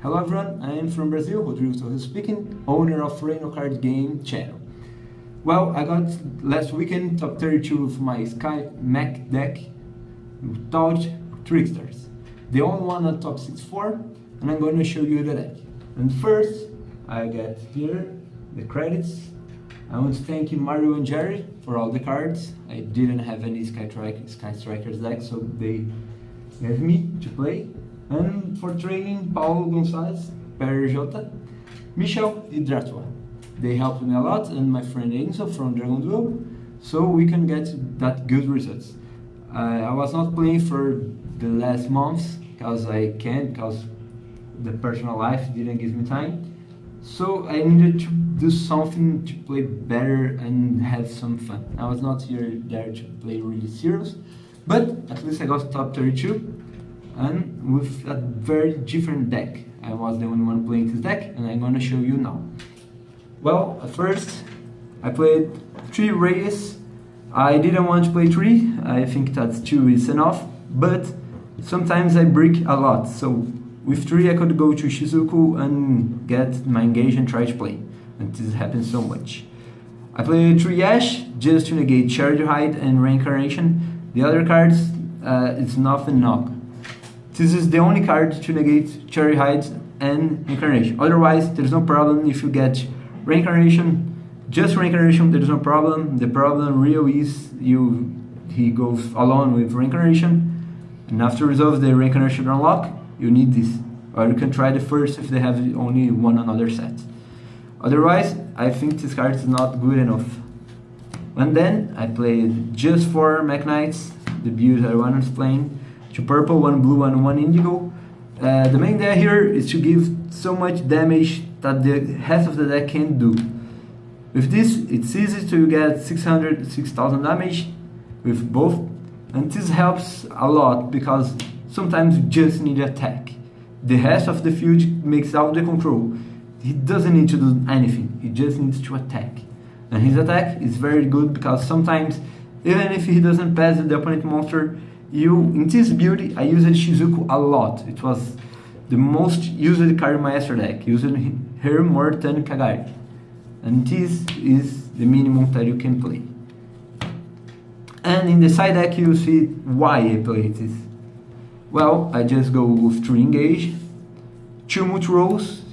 Hello everyone, I am from Brazil, Rodrigo Torres speaking, owner of Reino Card Game channel. Well, I got last weekend top 32 of my Mekk deck without tricksters. The only one at top 64, and I'm going to show you the deck. And first, I get here the credits. I want to thank Mario and Jerry for all the cards. I didn't have any Sky Strikers deck, so they gave me to play. And for training, Paulo Gonçalves, Perry Jota, Michel and Dratua. They helped me a lot, and my friend Enzo from Dragon Duel, so we can get that good results. I was not playing for the last months because I can't, because the personal life didn't give me time. So I needed to do something to play better and have some fun. I was not there to play really serious, but at least I got top 32. And with a very different deck. I was the only one playing this deck, and I'm gonna show you now. Well, at first I played 3 Reyes. I didn't want to play 3, I think that 2 is enough, but sometimes I break a lot, so with 3 I could go to Shizuku and get my engage and try to play, and this happens so much. I played 3 Ash just to negate Charger Hide and Reincarnation. The other cards, it's nothing knock. This is the only card to negate Cherry Hide and Incarnation. Otherwise, there's no problem if you get Reincarnation. Just Reincarnation, there's no problem. The problem real is he goes alone with Reincarnation, and after resolve the Reincarnation unlock, you need this. Or you can try the first if they have only one another set. Otherwise, I think this card is not good enough. And then I played just 4 Mekk Knights, the build I was playing. 2 purple, 1 blue, and 1 indigo. The main idea here is to give so much damage that the rest of the deck can't do. With this, it's easy to get 6,000 damage with both, and this helps a lot because sometimes you just need attack. The rest of the field makes out the control. He doesn't need to do anything, he just needs to attack. And his attack is very good because sometimes, even if he doesn't pass the opponent monster, in this build, I used Shizuku a lot. It was the most used card in my Master deck, using her more than Kagari. And this is the minimum that you can play. And in the side deck, you see why I play this. Well, I just go with 3 engage, 2 multi-rolls.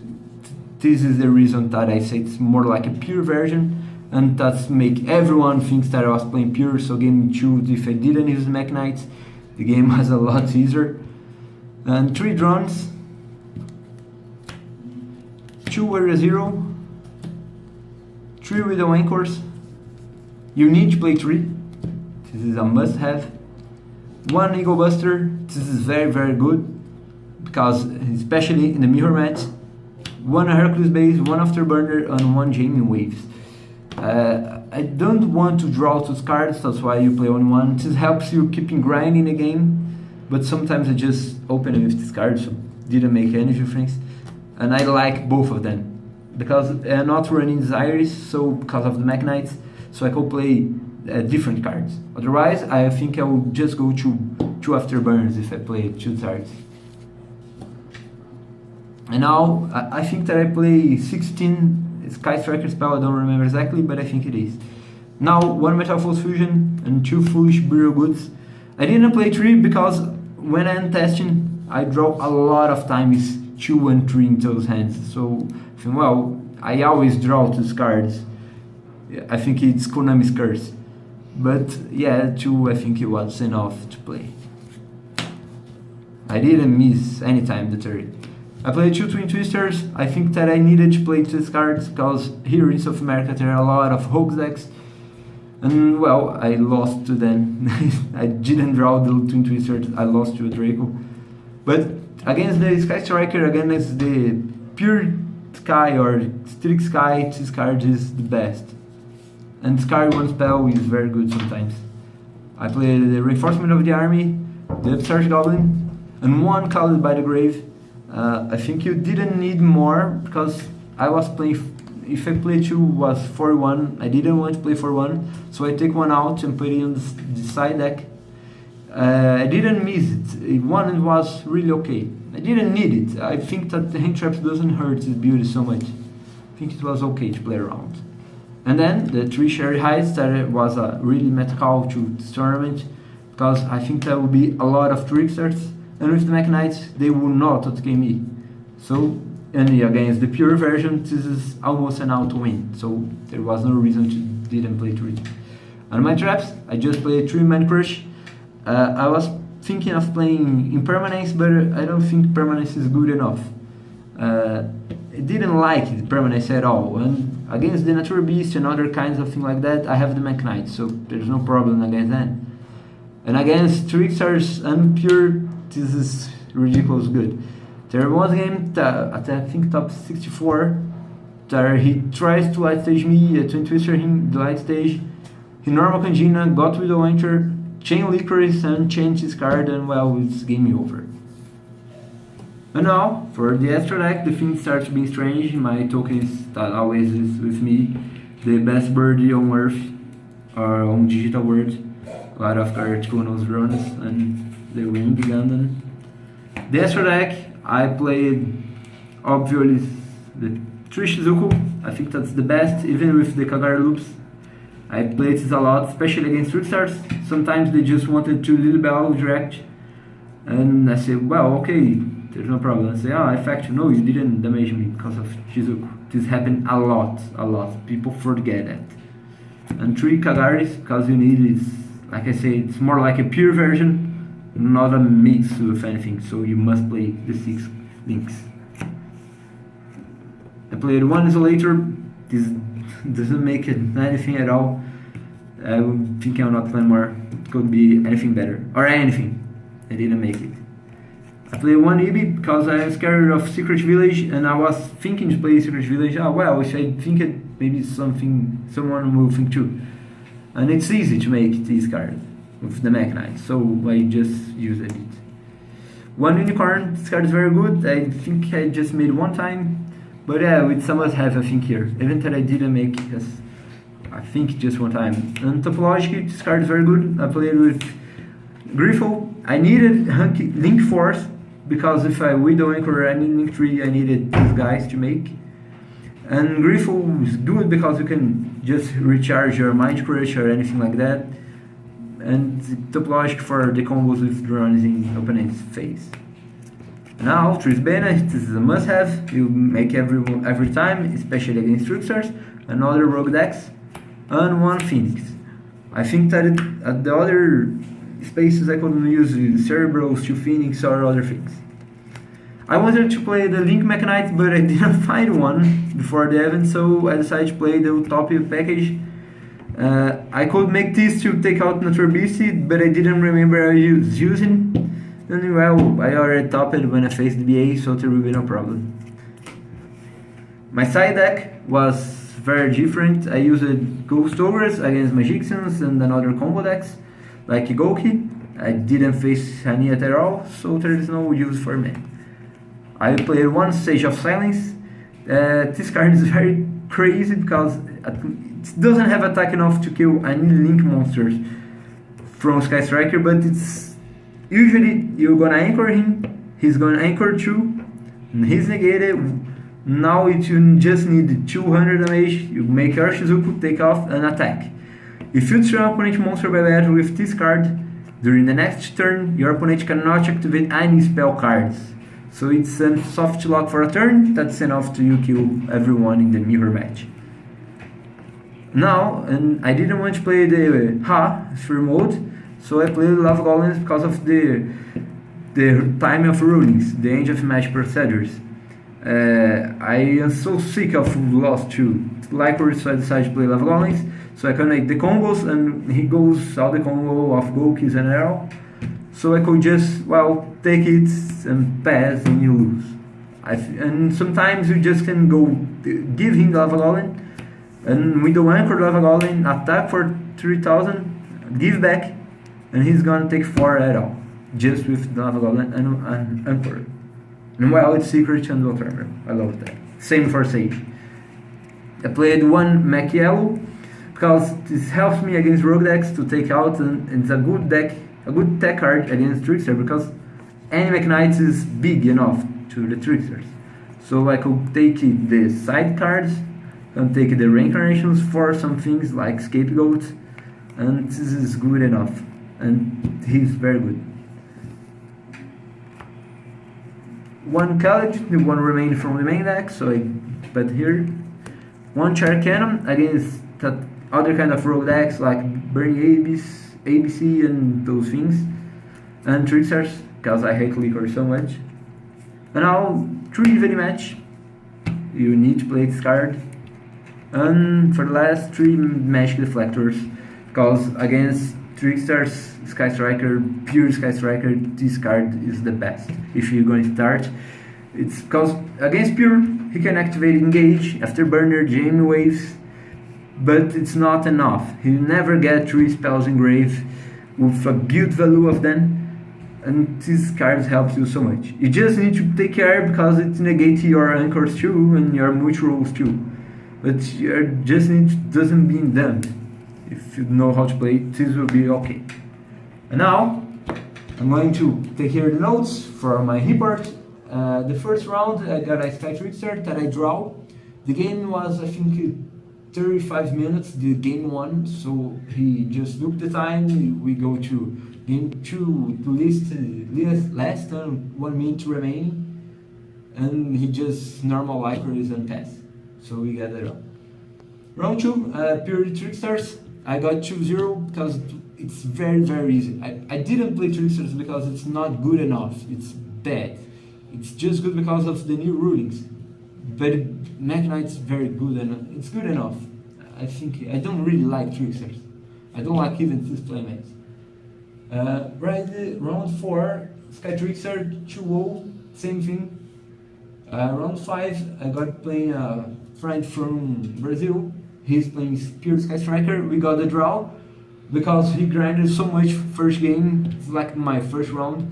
This is the reason that I say it's more like a pure version, and that's make everyone thinks that I was playing pure, so game 2, if I didn't use Mekk Knights, the game was a lot easier. And 3 drones, 2 area 0, 3 widow anchors. You need to play 3. This is a must-have. 1 Eagle Buster. This is very good because especially in the mirror match. 1 Hercules base, 1 Afterburner, and 1 Jamming Waves. I don't want to draw 2 cards, that's why you play only 1. This helps you keeping grinding the game, but sometimes I just open it with this card, so didn't make any difference. And I like both of them because I'm not running Desires, so because of the Mekk Knights, so I could play different cards. Otherwise, I think I will just go to 2 Afterburners if I play 2 cards. And now I think that I play 16 Sky Striker spell, I don't remember exactly, but I think it is. Now 1 Metal Force Fusion and 2 Foolish Burial Goods. I didn't play 3 because when I'm testing, I draw a lot of times 2 and 3 in those hands. So, well, I always draw 2 cards. I think it's Konami's curse. But yeah, 2 I think it was enough to play. I didn't miss any time the 3rd. I played 2 Twin Twisters. I think that I needed to play 2 cards because here in South America there are a lot of Hoax decks. And well, I lost to them. I didn't draw the Twin Twisters, I lost to a Draco. But against the Sky Striker, against the Pure Sky or Strict Sky, this card is the best. And Sky 1 spell is very good sometimes. I played the Reinforcement of the Army, the Upstart Goblin, and 1 Called by the Grave. I think you didn't need more because I was playing, if I play 2 was 4-1, I didn't want to play 4-1, so I take 1 out and put it on the side deck. I didn't miss it, 1 was really okay. I didn't need it. I think that the hand traps doesn't hurt his build so much. I think it was okay to play around. And then the 3 Sherry Heights, that was a really meta call to this tournament, because I think there will be a lot of tricksters, and with the Mekk Knights they will not outgame me. So, and against the pure version, this is almost an auto win, so there was no reason to didn't play 3. On my traps, I just played 3-man crush. I was thinking of playing impermanence, but I don't think permanence is good enough. I didn't like the permanence at all, and against the Nature Beast and other kinds of things like that, I have the Mekk Knight, so there's no problem against that. And against Tricksters and Pure, this is ridiculous good. There was a game at I think top 64, that he tries to light stage me, Twin Twister him the light stage, he normal Kangina, got Widow Enter, chain Licorice and changed his card, and well, it's game over. And now, for the extra deck, the thing starts being strange. My tokens that always is with me, the best birdie on Earth, or on digital world, a lot of Articunos runs, and the win began. The extra deck, I played, obviously, the 3 Shizuku. I think that's the best, even with the Kagari loops. I played this a lot, especially against Trickstars. Sometimes they just wanted to Little Bell direct, and I said, well, okay, there's no problem. I say, oh, in fact, no, you didn't damage me because of Shizuku. This happened a lot. People forget that. And 3 Kagaris, because you need is, like I say, it's more like a pure version, not a mix with anything, so you must play the 6 links. I played 1 Isolator. This doesn't make it anything at all. I think I'm not playing more. It could be anything better, or anything. I didn't make it. I played 1 Eevee because I was scared of Secret Village, and I was thinking to play Secret Village. Oh well, if I think it, maybe someone will think too. And it's easy to make this card with the Mekk Knight, so I just used it. 1 Unicorn, this card is very good. I think I just made 1 time, but yeah, with some must have I think here. Even that I didn't make, yes, I think just 1 time. And Topologic, this card is very good. I played with Griffle. I needed Link Force, because if I Widow Anchor or any Link 3, I needed these guys to make. And Griffle is good because you can just recharge your Mind Crush or anything like that. And Topologic for the combos with drones in opponent's face. Now, Trisbena, this is a must-have. You make every time, especially against Tricksters and other rogue decks. And 1 Phoenix. I think that at the other spaces I couldn't use Cerebrals, 2 Phoenix or other things. I wanted to play the Link Mekk Knight, but I didn't find one before the event, so I decided to play the Utopia package. I could make this to take out Nature Beast, but I didn't remember I was using. And well, I already topped it when I faced the BA, so there will be no problem. My side deck was very different. I used Ghost Ogres against Magicians and another combo decks, like Goki. I didn't face Haniat at all, so there is no use for me. I played 1 Sage of Silence. This card is very crazy because it doesn't have attack enough to kill any Link monsters from Mekk Striker, but it's usually you're gonna anchor him, he's gonna anchor too, and he's negated. Now you just need 200 damage, you make your Shizuku take off and attack. If you throw an opponent monster by battle with this card, during the next turn, your opponent cannot activate any spell cards. So it's a soft lock for a turn, that's enough to you kill everyone in the mirror match. Now, and I didn't want to play the free mode, so I played Lava Golems because of the time of rulings, the end of match procedures. I am so sick of lost to Lycor, so I decided to play Lava Golems, so I can make the combos, and he goes out the combo of Gokis and all. So I could just, well, take it and pass and you lose. And sometimes you just can go give him the Lava Golem, and with the Anchor Lava Golem, attack for 3000, give back, and he's gonna take 4 at all, just with the Lava Golem and Anchor. And well, it's Secret and Ultramer. I love that. Same for Sage. I played 1 Mekk Yellow because this helps me against rogue decks to take out, and it's a good deck, a good tech card against Trickster, because any Mekk Knight is big enough to the tricksters. So I could take the side cards and take the reincarnations for some things like scapegoat, and this is good enough, and he's very good. One college, the one remaining from the main deck, so I put here. One char cannon against that other kind of rogue decks like Burning ABC and those things, and tricksters, because I hate liquor so much. And now 3 very match. You need to play this card. And for the last 3 magic deflectors, because against tricksters, Sky Striker, pure Sky Striker, this card is the best. If you're going to start, it's because against pure he can activate engage after burner Jamie waves, but it's not enough. He never get 3 spells engraved with a good value of them, and these cards help you so much. You just need to take care because it negates your anchors too and your multi-rolls too, but you just need doesn't mean them. If you know how to play, this will be okay. And now I'm going to take here the notes for my report. The first round I got a Sky Trickster that I draw. The game was, I think, 35 minutes, the game 1, so he just looked the time. We go to game 2 to less than 1 minute remaining, and he just normal Lycris and pass. So we get it up. Round 2, pure Tricksters. I got 2-0 because it's very easy. I didn't play Tricksters because it's not good enough. It's bad. It's just good because of the new rulings. But Mekk Knight's very good and it's good enough. I think I don't really like Tricksters. I don't like even this playmates. Round 4, Sky Trickster 2-0, same thing. Round 5, I got playing a friend from Brazil. He's playing pure Sky Striker. We got a draw because he grinded so much first game. It's like my first round.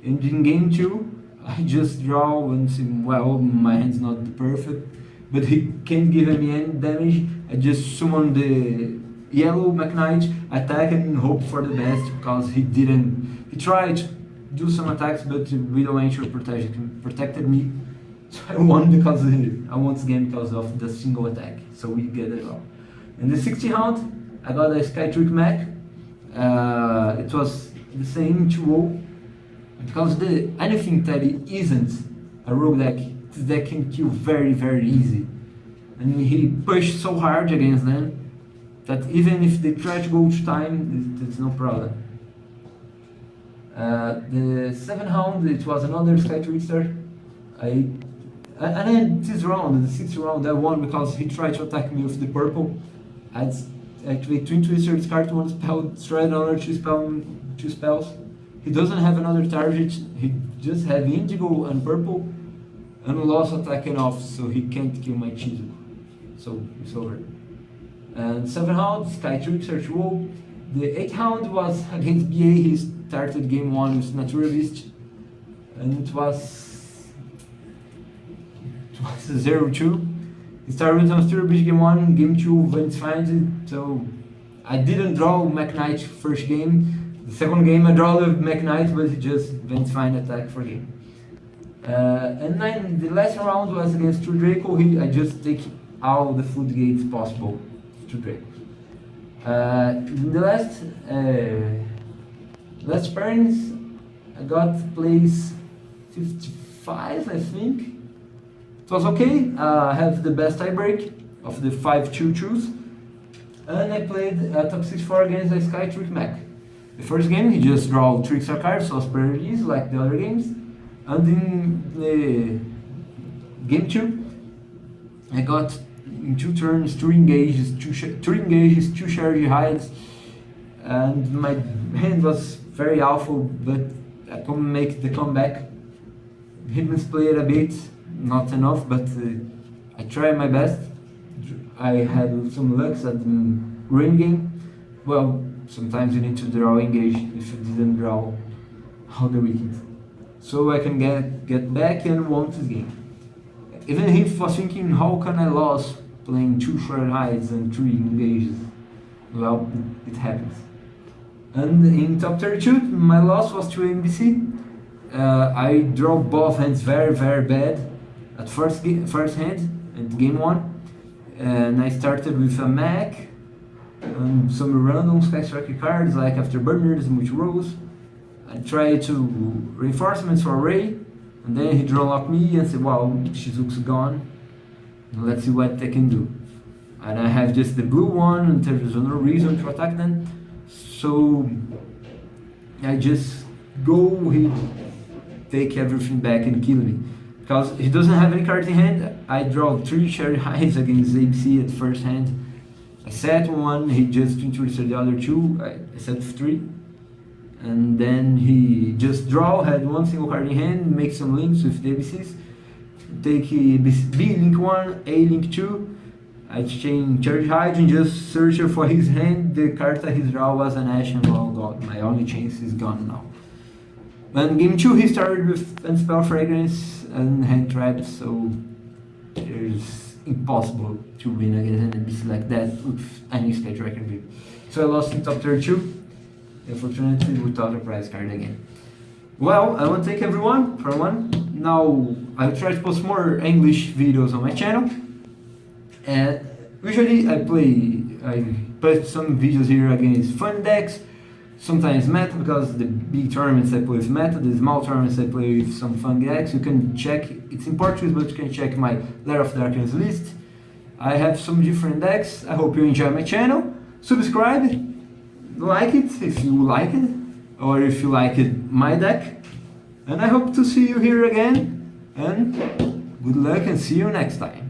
And in game 2, I just draw and say, well, my hand's not perfect, but he can't give me any damage. I just summon the yellow Mekk Knight, attack and hope for the best because he didn't. He tried to do some attacks, but Widow Anchor protected me. So I won because I won this game because of the single attack. So we get it all. In the 60th round, I got a Sky Trick Mekk. It was the same 2-0. Because anything that isn't a rogue deck, this deck can kill very easy. And he pushed so hard against them that even if they try to go to time, it's no problem. The 7th round, it was another Sky Trickster. And then this round, the 6th round, I won because he tried to attack me with the purple. I activate Twin Twister, discard 1 spell, destroy another 2 spells. He doesn't have another target, he just have Indigo and purple, and lost attacking off, so he can't kill my Chizu. So it's over. And 7th round, Sky Trickster 2-0. The 8th round was against BA, he started game 1 with Naturalist, and it was 0-2. He started with Naturalist game 1, game 2 went fine, so I didn't draw Mekk Knight first game. The second game I draw the Mekk Knight, but he just went fine attack for game. And then the last round was against True Draco. I just take all the floodgates possible to Draco. In the last pairings, I got place 55, I think. It was okay. I have the best tiebreak of the 5-2-2s, and I played a top 64 against a Sky Trick Mekk. The first game, he just draw Trickster cards, so super easy like the other games. And in the game 2, I got in 2 turns 3 engages, 2 charge hides, and my hand was very awful, but I couldn't make the comeback. Hitman's played a bit, not enough, but I tried my best. I had some luck at the rain game. Well, sometimes you need to draw engage if you didn't draw all the weekend. So I can get back and won this game. Even if I was thinking, how can I lose playing 2 short hides and 3 engages? Well, it happens. And in top 32, my loss was to NBC. I draw both hands very bad at first hand at game 1, and I started with a Mekk and some random Mekk Striker cards like Afterburners, multi-rolls. I tried to reinforcements for Ray, and then he draw lock me and said, wow, Shizuku's gone, let's see what they can do. And I have just the blue one, and there's no reason to attack them, so I just go, he take everything back and kill me. Because he doesn't have any cards in hand, I draw 3 Cherry Highs against ABC at first hand. I set 1, he just introduced the other 2, I set 3. And then he just had 1 single card in hand, make some links with the ABCs. Take B link 1, A link 2. I exchange Charge Hide and just search for his hand. The card that he draw was an Ash, and oh god, my only chance is gone now. And game 2 he started with Unspell Fragrance and Hand Trap, so it's impossible to win against an NPC like that with any sketch record build. So I lost in top 32, unfortunately without a prize card again. Well, I want to thank everyone for one. Now I'll try to post more English videos on my channel. And usually I put some videos here against fun decks, sometimes meta, because the big tournaments I play with meta, the small tournaments I play with some fun decks. You can check, it's in Portuguese, but you can check my Lair of Darkness list. I have some different decks. I hope you enjoy my channel. Subscribe, like it if you like it, or if you like my deck. And I hope to see you here again, and good luck and see you next time.